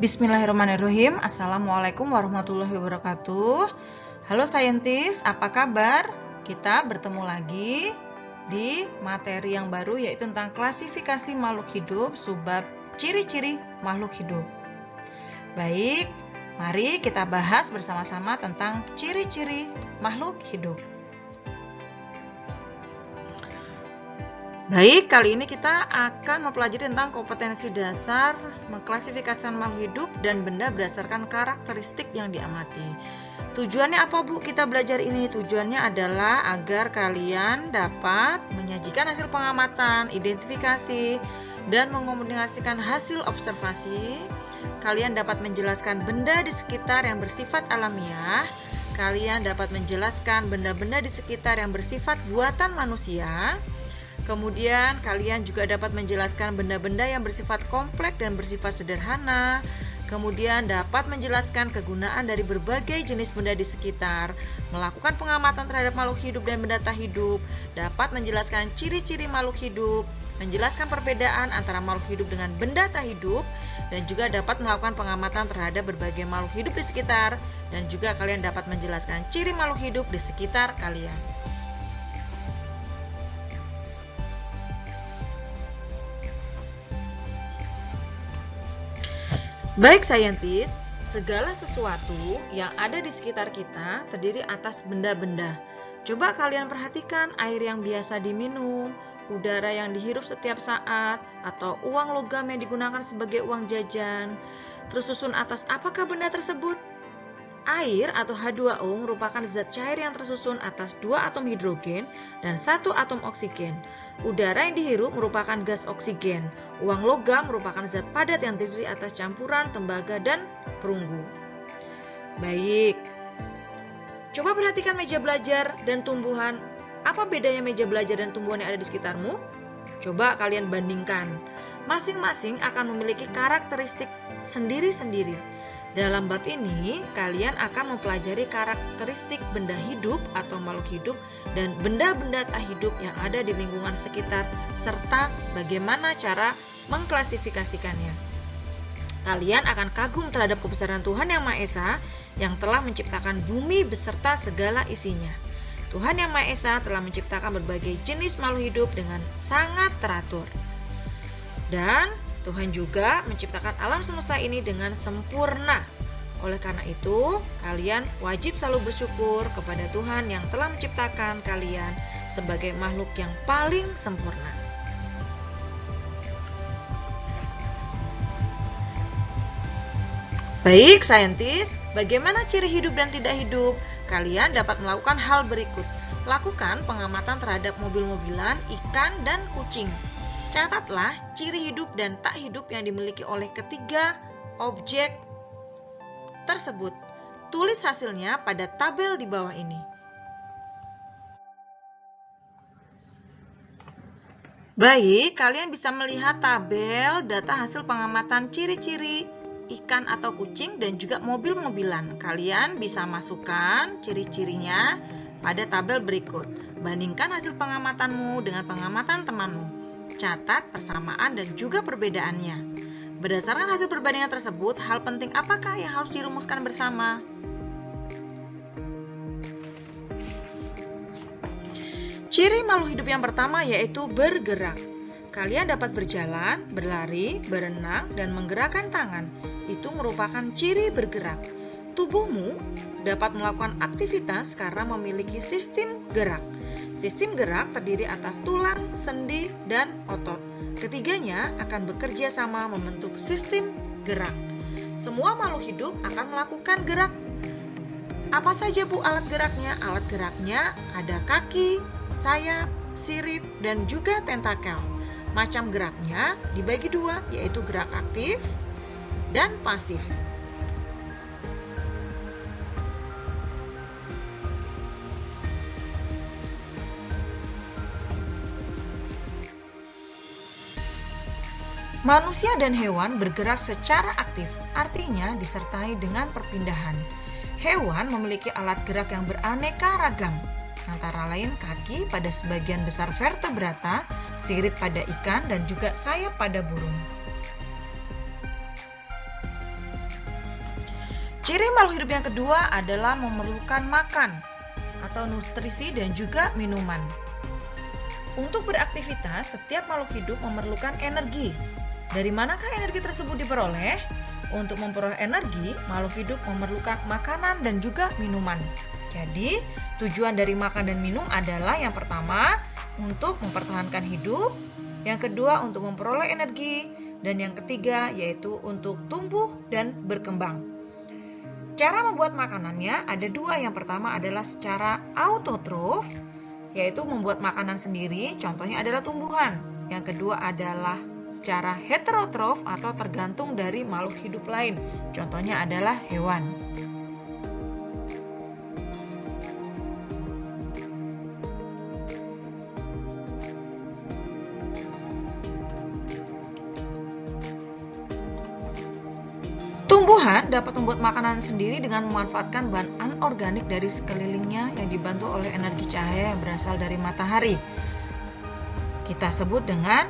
Bismillahirrahmanirrahim. Assalamualaikum warahmatullahi wabarakatuh. Halo saintis, apa kabar? Kita bertemu lagi di materi yang baru, yaitu tentang klasifikasi makhluk hidup, subbab ciri-ciri makhluk hidup. Baik, mari kita bahas bersama-sama tentang ciri-ciri makhluk hidup. Baik, kali ini kita akan mempelajari tentang kompetensi dasar mengklasifikasikan makhluk hidup dan benda berdasarkan karakteristik yang diamati. Tujuannya apa, Bu? Kita belajar ini. Tujuannya adalah agar kalian dapat menyajikan hasil pengamatan, identifikasi, dan mengomunikasikan hasil observasi. Kalian dapat menjelaskan benda di sekitar yang bersifat alamiah. Kalian dapat menjelaskan benda-benda di sekitar yang bersifat buatan manusia. Kemudian kalian juga dapat menjelaskan benda-benda yang bersifat kompleks dan bersifat sederhana. Kemudian dapat menjelaskan kegunaan dari berbagai jenis benda di sekitar, melakukan pengamatan terhadap makhluk hidup dan benda tak hidup, dapat menjelaskan ciri-ciri makhluk hidup, menjelaskan perbedaan antara makhluk hidup dengan benda tak hidup, dan juga dapat melakukan pengamatan terhadap berbagai makhluk hidup di sekitar, dan juga kalian dapat menjelaskan ciri makhluk hidup di sekitar kalian. Baik saintis, segala sesuatu yang ada di sekitar kita terdiri atas benda-benda. Coba kalian perhatikan air yang biasa diminum, udara yang dihirup setiap saat, atau uang logam yang digunakan sebagai uang jajan. Tersusun atas apakah benda tersebut? Air atau H2O merupakan zat cair yang tersusun atas 2 atom hidrogen dan 1 atom oksigen. Udara yang dihirup merupakan gas oksigen. Uang logam merupakan zat padat yang terdiri atas campuran tembaga dan perunggu. Baik. Coba perhatikan meja belajar dan tumbuhan. Apa bedanya meja belajar dan tumbuhan yang ada di sekitarmu? Coba kalian bandingkan. Masing-masing akan memiliki karakteristik sendiri-sendiri. Dalam bab ini, kalian akan mempelajari karakteristik benda hidup atau makhluk hidup dan benda-benda tak hidup yang ada di lingkungan sekitar, serta bagaimana cara mengklasifikasikannya. Kalian akan kagum terhadap kebesaran Tuhan Yang Maha Esa yang telah menciptakan bumi beserta segala isinya. Tuhan Yang Maha Esa telah menciptakan berbagai jenis makhluk hidup dengan sangat teratur. Dan Tuhan juga menciptakan alam semesta ini dengan sempurna. Oleh karena itu, kalian wajib selalu bersyukur kepada Tuhan yang telah menciptakan kalian sebagai makhluk yang paling sempurna. Baik, saintis, bagaimana ciri hidup dan tidak hidup? Kalian dapat melakukan hal berikut. Lakukan pengamatan terhadap mobil-mobilan, ikan, dan kucing. Catatlah ciri hidup dan tak hidup yang dimiliki oleh ketiga objek tersebut. Tulis hasilnya pada tabel di bawah ini. Baik, kalian bisa melihat tabel data hasil pengamatan ciri-ciri ikan atau kucing dan juga mobil-mobilan. Kalian bisa masukkan ciri-cirinya pada tabel berikut. Bandingkan hasil pengamatanmu dengan pengamatan temanmu. Catat persamaan dan juga perbedaannya. Berdasarkan hasil perbandingan tersebut, hal penting apakah yang harus dirumuskan bersama? Ciri makhluk hidup yang pertama yaitu bergerak. Kalian dapat berjalan, berlari, berenang, dan menggerakkan tangan. Itu merupakan ciri bergerak. Tubuhmu dapat melakukan aktivitas karena memiliki sistem gerak. Sistem gerak terdiri atas tulang, sendi, dan otot. Ketiganya akan bekerja sama membentuk sistem gerak. Semua makhluk hidup akan melakukan gerak. Apa saja, Bu, alat geraknya? Alat geraknya ada kaki, sayap, sirip, dan juga tentakel. Macam geraknya dibagi dua, yaitu gerak aktif dan pasif. Manusia dan hewan bergerak secara aktif, artinya disertai dengan perpindahan. Hewan memiliki alat gerak yang beraneka ragam, antara lain kaki pada sebagian besar vertebrata, sirip pada ikan, dan juga sayap pada burung. Ciri makhluk hidup yang kedua adalah memerlukan makan atau nutrisi dan juga minuman. Untuk beraktivitas, setiap makhluk hidup memerlukan energi. Dari manakah energi tersebut diperoleh? Untuk memperoleh energi, makhluk hidup memerlukan makanan dan juga minuman. Jadi, tujuan dari makan dan minum adalah yang pertama, untuk mempertahankan hidup, yang kedua untuk memperoleh energi, dan yang ketiga yaitu untuk tumbuh dan berkembang. Cara membuat makanannya ada dua. Yang pertama adalah secara autotrof, yaitu membuat makanan sendiri, contohnya adalah tumbuhan. Yang kedua adalah secara heterotrof atau tergantung dari makhluk hidup lain, contohnya adalah hewan. Tumbuhan dapat membuat makanan sendiri dengan memanfaatkan bahan anorganik dari sekelilingnya yang dibantu oleh energi cahaya yang berasal dari matahari. Kita sebut dengan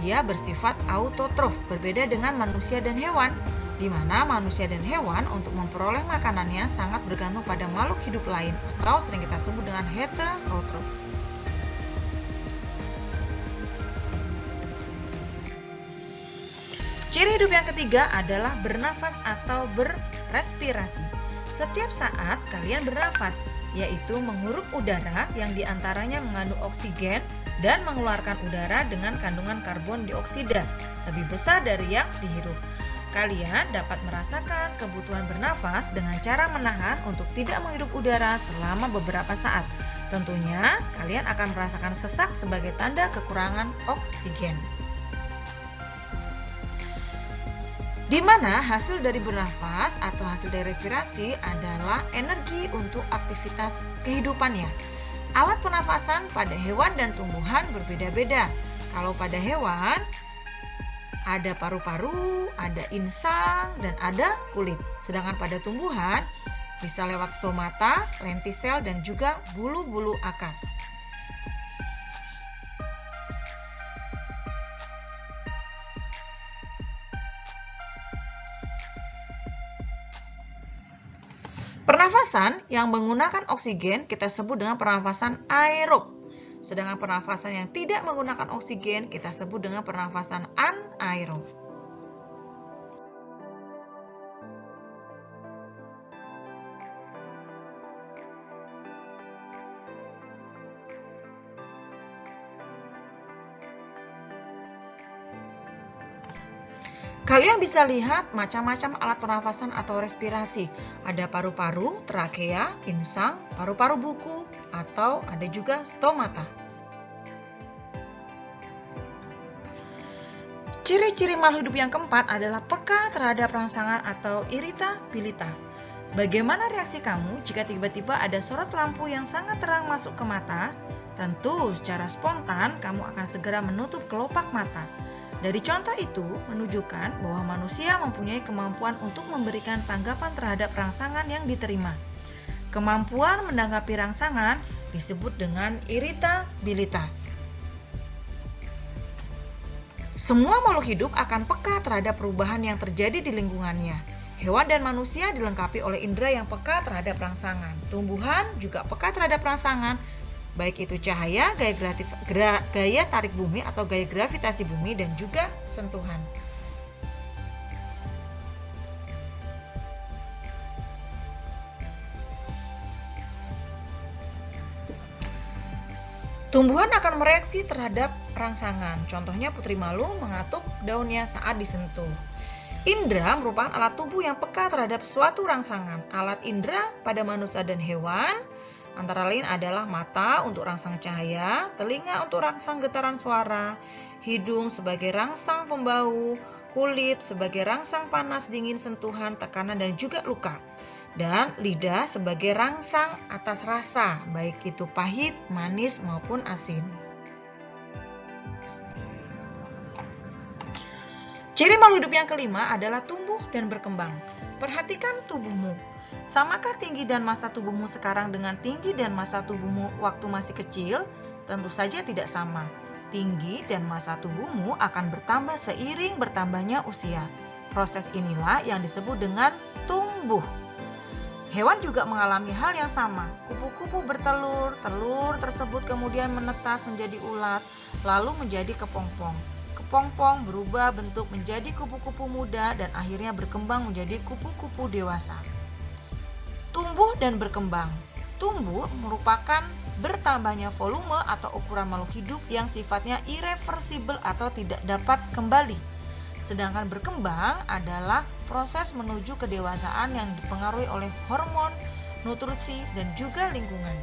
dia bersifat autotrof, berbeda dengan manusia dan hewan, di mana manusia dan hewan untuk memperoleh makanannya sangat bergantung pada makhluk hidup lain atau sering kita sebut dengan heterotrof. Ciri hidup yang ketiga adalah bernafas atau berrespirasi. Setiap saat kalian bernafas, yaitu menghirup udara yang diantaranya mengandung oksigen dan mengeluarkan udara dengan kandungan karbon dioksida lebih besar dari yang dihirup. Kalian dapat merasakan kebutuhan bernafas dengan cara menahan untuk tidak menghirup udara selama beberapa saat. Tentunya, kalian akan merasakan sesak sebagai tanda kekurangan oksigen. Di mana hasil dari bernafas atau hasil dari respirasi adalah energi untuk aktivitas kehidupannya. Alat pernafasan pada hewan dan tumbuhan berbeda-beda. Kalau pada hewan, ada paru-paru, ada insang, dan ada kulit. Sedangkan pada tumbuhan, bisa lewat stomata, lentisel, dan juga bulu-bulu akar. Pernafasan yang menggunakan oksigen kita sebut dengan pernafasan aerob. Sedangkan pernafasan yang tidak menggunakan oksigen kita sebut dengan pernafasan anaerob. Kalian bisa lihat macam-macam alat pernafasan atau respirasi. Ada paru-paru, trakea, insang, paru-paru buku, atau ada juga stomata. Ciri-ciri makhluk hidup yang keempat adalah peka terhadap rangsangan atau iritabilitas. Bagaimana reaksi kamu jika tiba-tiba ada sorot lampu yang sangat terang masuk ke mata? Tentu secara spontan kamu akan segera menutup kelopak mata. Dari contoh itu menunjukkan bahwa manusia mempunyai kemampuan untuk memberikan tanggapan terhadap rangsangan yang diterima. Kemampuan menanggapi rangsangan disebut dengan iritabilitas. Semua makhluk hidup akan peka terhadap perubahan yang terjadi di lingkungannya. Hewan dan manusia dilengkapi oleh indera yang peka terhadap rangsangan. Tumbuhan juga peka terhadap rangsangan, baik itu cahaya, gaya tarik bumi atau gaya gravitasi bumi, dan juga sentuhan. Tumbuhan akan mereaksi terhadap rangsangan. Contohnya putri malu mengatuk daunnya saat disentuh. Indra merupakan alat tubuh yang peka terhadap suatu rangsangan. Alat indra pada manusia dan hewan antara lain adalah mata untuk rangsang cahaya, telinga untuk rangsang getaran suara, hidung sebagai rangsang pembau, kulit sebagai rangsang panas, dingin, sentuhan, tekanan, dan juga luka, dan lidah sebagai rangsang atas rasa, baik itu pahit, manis, maupun asin. Ciri makhluk hidup yang kelima adalah tumbuh dan berkembang. Perhatikan tubuhmu. Samakah tinggi dan massa tubuhmu sekarang dengan tinggi dan massa tubuhmu waktu masih kecil? Tentu saja tidak sama. Tinggi dan massa tubuhmu akan bertambah seiring bertambahnya usia. Proses inilah yang disebut dengan tumbuh. Hewan juga mengalami hal yang sama. Kupu-kupu bertelur, telur tersebut kemudian menetas menjadi ulat, lalu menjadi kepompong. Kepompong berubah bentuk menjadi kupu-kupu muda dan akhirnya berkembang menjadi kupu-kupu dewasa. Tumbuh dan berkembang. Tumbuh merupakan bertambahnya volume atau ukuran makhluk hidup yang sifatnya irreversibel atau tidak dapat kembali. Sedangkan berkembang adalah proses menuju kedewasaan yang dipengaruhi oleh hormon, nutrisi, dan juga lingkungan.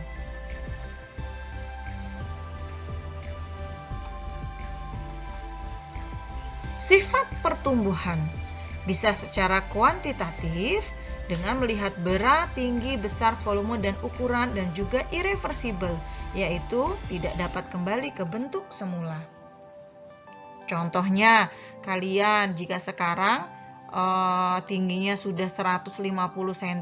Sifat pertumbuhan bisa secara kuantitatif dengan melihat berat, tinggi, besar, volume, dan ukuran, dan juga irreversibel, yaitu tidak dapat kembali ke bentuk semula. Contohnya, kalian jika sekarang tingginya sudah 150 cm,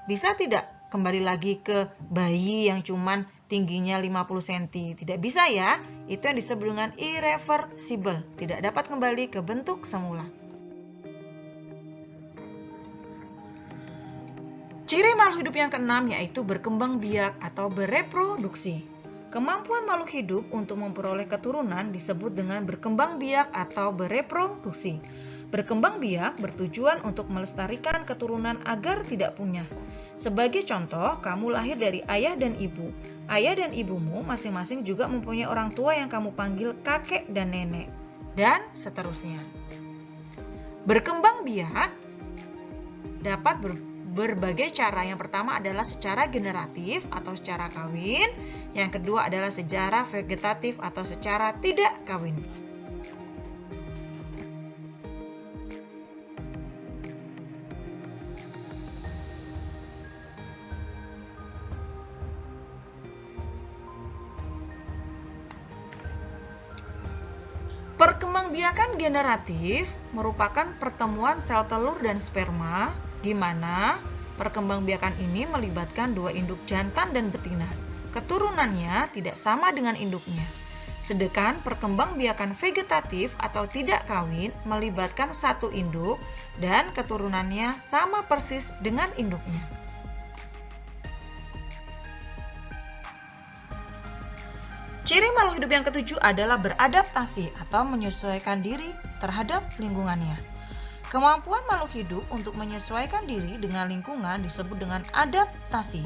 bisa tidak kembali lagi ke bayi yang cuman tingginya 50 cm? Tidak bisa ya, itu yang disebut dengan irreversible, tidak dapat kembali ke bentuk semula. Ciri makhluk hidup yang keenam yaitu berkembang biak atau bereproduksi. Kemampuan makhluk hidup untuk memperoleh keturunan disebut dengan berkembang biak atau bereproduksi. Berkembang biak bertujuan untuk melestarikan keturunan agar tidak punah. Sebagai contoh, kamu lahir dari ayah dan ibu. Ayah dan ibumu masing-masing juga mempunyai orang tua yang kamu panggil kakek dan nenek, dan seterusnya. Berkembang biak dapat berbagai cara. Yang pertama adalah secara generatif atau secara kawin. Yang kedua adalah secara vegetatif atau secara tidak kawin. Perkembangbiakan generatif merupakan pertemuan sel telur dan sperma di mana perkembangbiakan ini melibatkan dua induk jantan dan betina. Keturunannya tidak sama dengan induknya. Sedangkan perkembangbiakan vegetatif atau tidak kawin melibatkan satu induk dan keturunannya sama persis dengan induknya. Ciri makhluk hidup yang ketujuh adalah beradaptasi atau menyesuaikan diri terhadap lingkungannya. Kemampuan makhluk hidup untuk menyesuaikan diri dengan lingkungan disebut dengan adaptasi.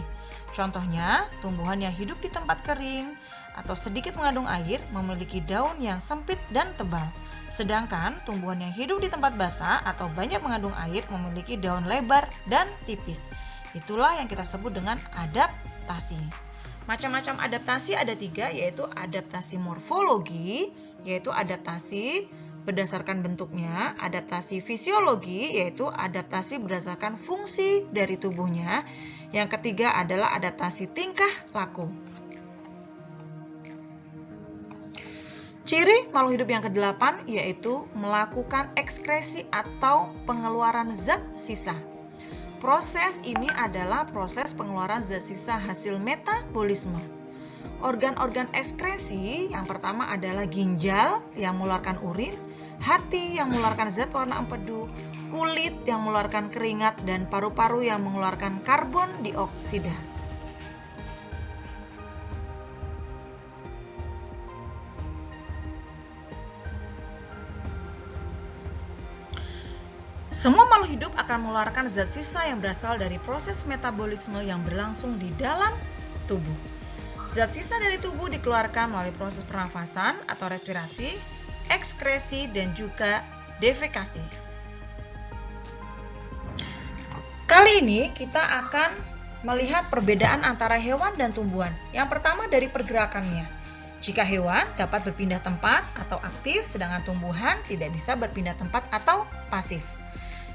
Contohnya, tumbuhan yang hidup di tempat kering atau sedikit mengandung air memiliki daun yang sempit dan tebal. Sedangkan tumbuhan yang hidup di tempat basah atau banyak mengandung air memiliki daun lebar dan tipis. Itulah yang kita sebut dengan adaptasi. Macam-macam adaptasi ada 3, yaitu adaptasi morfologi, yaitu adaptasi berdasarkan bentuknya, adaptasi fisiologi, yaitu adaptasi berdasarkan fungsi dari tubuhnya. Yang ketiga adalah adaptasi tingkah laku. Ciri makhluk hidup yang ke-8 yaitu melakukan ekskresi atau pengeluaran zat sisa. Proses ini adalah proses pengeluaran zat sisa hasil metabolisme. Organ-organ ekskresi yang pertama adalah ginjal yang mengeluarkan urin, hati yang mengeluarkan zat warna empedu, kulit yang mengeluarkan keringat, dan paru-paru yang mengeluarkan karbon dioksida. Semua makhluk hidup akan mengeluarkan zat sisa yang berasal dari proses metabolisme yang berlangsung di dalam tubuh. Zat sisa dari tubuh dikeluarkan melalui proses pernafasan atau respirasi, ekskresi, dan juga defekasi. Kali ini kita akan melihat perbedaan antara hewan dan tumbuhan. Yang pertama dari pergerakannya. Jika hewan dapat berpindah tempat atau aktif, sedangkan tumbuhan tidak bisa berpindah tempat atau pasif.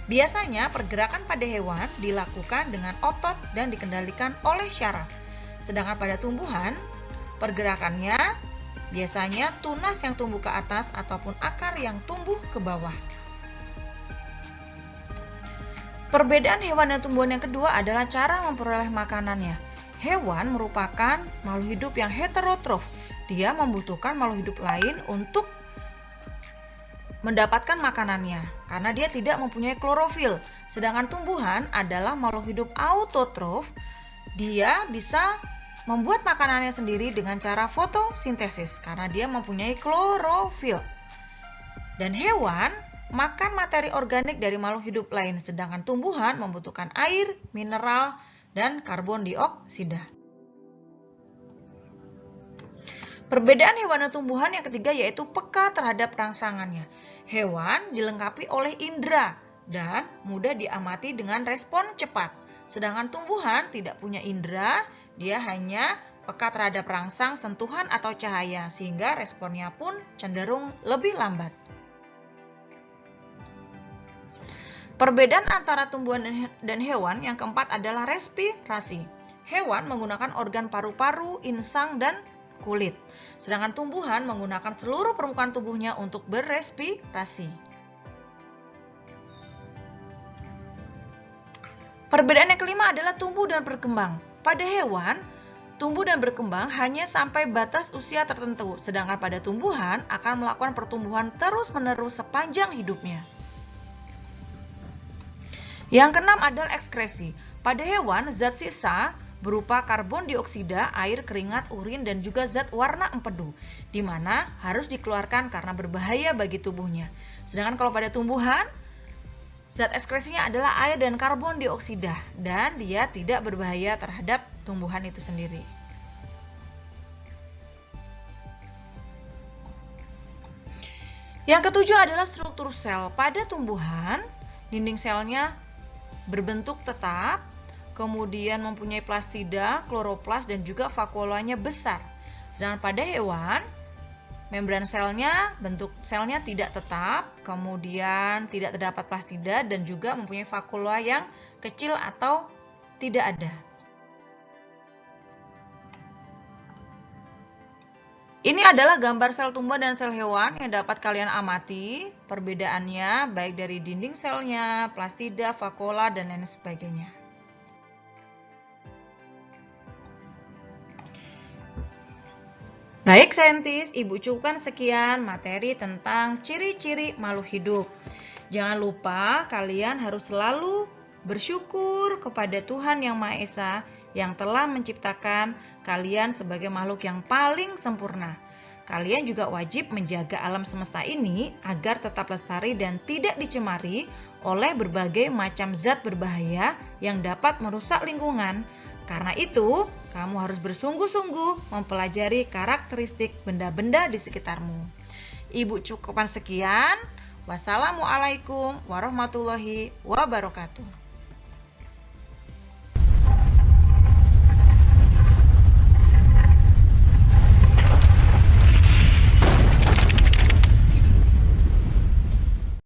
Biasanya pergerakan pada hewan dilakukan dengan otot dan dikendalikan oleh syaraf. Sedangkan pada tumbuhan, pergerakannya biasanya tunas yang tumbuh ke atas ataupun akar yang tumbuh ke bawah. Perbedaan hewan dan tumbuhan yang kedua adalah cara memperoleh makanannya. Hewan merupakan makhluk hidup yang heterotrof. Dia membutuhkan makhluk hidup lain untuk mendapatkan makanannya karena dia tidak mempunyai klorofil. Sedangkan tumbuhan adalah makhluk hidup autotrof. Dia bisa membuat makanannya sendiri dengan cara fotosintesis karena dia mempunyai klorofil. Dan hewan makan materi organik dari makhluk hidup lain, sedangkan tumbuhan membutuhkan air, mineral, dan karbon dioksida. Perbedaan hewan dan tumbuhan yang ketiga yaitu peka terhadap rangsangannya. Hewan dilengkapi oleh indera dan mudah diamati dengan respon cepat. Sedangkan tumbuhan tidak punya indera, dia hanya peka terhadap rangsang, sentuhan atau cahaya sehingga responnya pun cenderung lebih lambat. Perbedaan antara tumbuhan dan hewan yang keempat adalah respirasi. Hewan menggunakan organ paru-paru, insang, dan kulit. Sedangkan tumbuhan menggunakan seluruh permukaan tubuhnya untuk berrespirasi. Perbedaan yang kelima adalah tumbuh dan berkembang. Pada hewan, tumbuh dan berkembang hanya sampai batas usia tertentu, sedangkan pada tumbuhan akan melakukan pertumbuhan terus-menerus sepanjang hidupnya. Yang keenam adalah ekskresi. Pada hewan, zat sisa berupa karbon dioksida, air, keringat, urin, dan juga zat warna empedu, di mana harus dikeluarkan karena berbahaya bagi tubuhnya. Sedangkan kalau pada tumbuhan, zat ekskresinya adalah air dan karbon dioksida, dan dia tidak berbahaya terhadap tumbuhan itu sendiri. Yang ketujuh adalah struktur sel. Pada tumbuhan, dinding selnya berbentuk tetap, kemudian mempunyai plastida, kloroplas, dan juga vakuolanya besar. Sedangkan pada hewan, membran selnya, bentuk selnya tidak tetap, kemudian tidak terdapat plastida, dan juga mempunyai vakuola yang kecil atau tidak ada. Ini adalah gambar sel tumbuhan dan sel hewan yang dapat kalian amati perbedaannya baik dari dinding selnya, plastida, vakuola, dan lain sebagainya. Baik saintis, Ibu cukupkan sekian materi tentang ciri-ciri makhluk hidup. Jangan lupa kalian harus selalu bersyukur kepada Tuhan Yang Maha Esa yang telah menciptakan kalian sebagai makhluk yang paling sempurna. Kalian juga wajib menjaga alam semesta ini agar tetap lestari dan tidak dicemari oleh berbagai macam zat berbahaya yang dapat merusak lingkungan. Karena itu, kamu harus bersungguh-sungguh mempelajari karakteristik benda-benda di sekitarmu. Ibu cukupkan sekian. Wassalamualaikum warahmatullahi wabarakatuh.